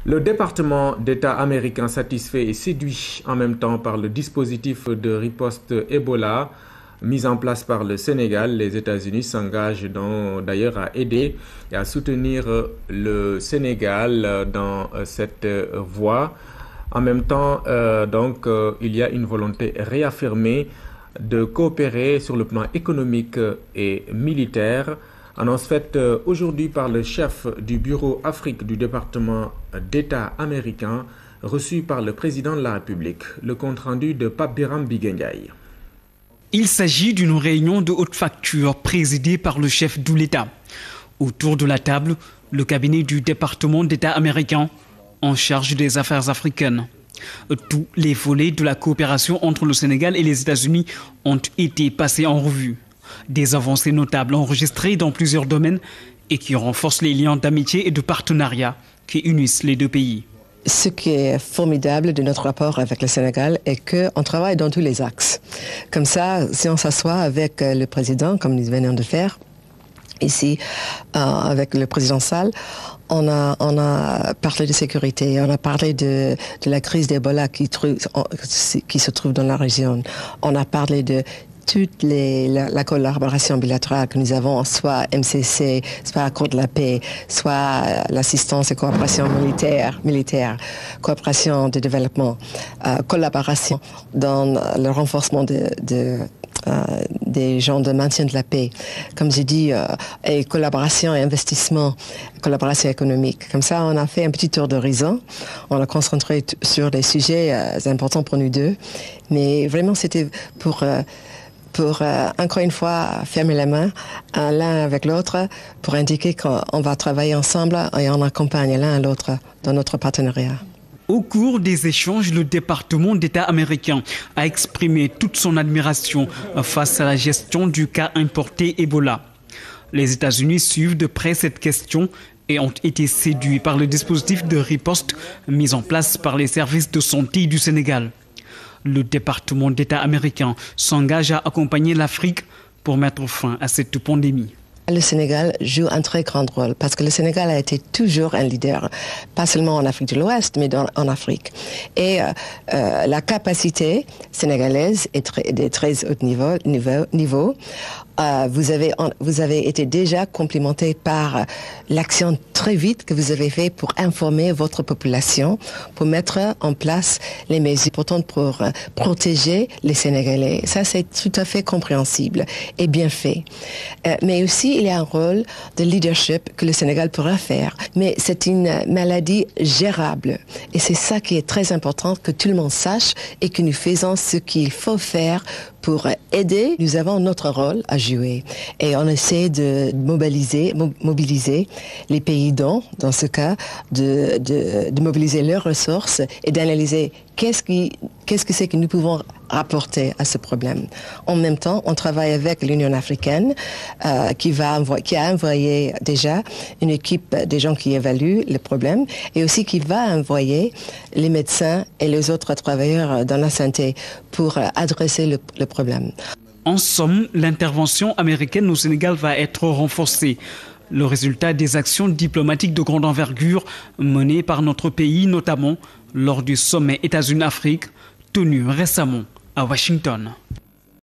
Le département d'État américain satisfait et séduit en même temps par le dispositif de riposte Ebola mis en place par le Sénégal. Les États-Unis s'engagent d'ailleurs à aider et à soutenir le Sénégal dans cette voie. En même temps, il y a une volonté réaffirmée de coopérer sur le plan économique et militaire. Annonce faite aujourd'hui par le chef du bureau Afrique du département d'État américain, reçu par le président de la République. Le compte-rendu de Pape Biram Biguendiaï. Il s'agit d'une réunion de haute facture présidée par le chef de l'État. Autour de la table, le cabinet du département d'État américain en charge des affaires africaines. Tous les volets de la coopération entre le Sénégal et les États-Unis ont été passés en revue. Des avancées notables enregistrées dans plusieurs domaines et qui renforcent les liens d'amitié et de partenariat qui unissent les deux pays. Ce qui est formidable de notre rapport avec le Sénégal est qu'on travaille dans tous les axes. Comme ça, si on s'assoit avec le président, comme nous venons de faire, ici, avec le président Sall, on a parlé de sécurité, on a parlé de la crise d'Ebola qui se trouve dans la région. On a parlé de toute la collaboration bilatérale que nous avons, soit MCC, soit accord de la paix, soit l'assistance et coopération militaire, coopération de développement, collaboration dans le renforcement des gens de maintien de la paix, comme j'ai dit, et collaboration et investissement, collaboration économique. Comme ça, on a fait un petit tour d'horizon. On a concentré sur des sujets importants pour nous deux. Mais vraiment, c'était pour encore une fois, fermer les mains l'un avec l'autre pour indiquer qu'on va travailler ensemble et on accompagne l'un l'autre dans notre partenariat. Au cours des échanges, le département d'État américain a exprimé toute son admiration face à la gestion du cas importé Ebola. Les États-Unis suivent de près cette question et ont été séduits par le dispositif de riposte mis en place par les services de santé du Sénégal. Le département d'État américain s'engage à accompagner l'Afrique pour mettre fin à cette pandémie. Le Sénégal joue un très grand rôle parce que le Sénégal a été toujours un leader, pas seulement en Afrique de l'Ouest, mais en Afrique. Et la capacité sénégalaise est de très haut niveau. Vous avez été déjà complimenté par l'action très vite que vous avez fait pour informer votre population, pour mettre en place les mesures importantes pour protéger les Sénégalais. Ça, c'est tout à fait compréhensible et bien fait. Mais aussi, il y a un rôle de leadership que le Sénégal pourra faire. Mais c'est une maladie gérable. Et c'est ça qui est très important, que tout le monde sache et que nous faisons ce qu'il faut faire pour aider. Nous avons notre rôle à jouer. Et on essaie de mobiliser les pays dans ce cas, de mobiliser leurs ressources et d'analyser qu'est-ce que c'est que nous pouvons rapporter à ce problème. En même temps, on travaille avec l'Union africaine qui a envoyé déjà une équipe des gens qui évaluent le problème et aussi qui va envoyer les médecins et les autres travailleurs dans la santé pour adresser le problème. En somme, l'intervention américaine au Sénégal va être renforcée. Le résultat des actions diplomatiques de grande envergure menées par notre pays, notamment lors du sommet États-Unis-Afrique, tenu récemment à Washington.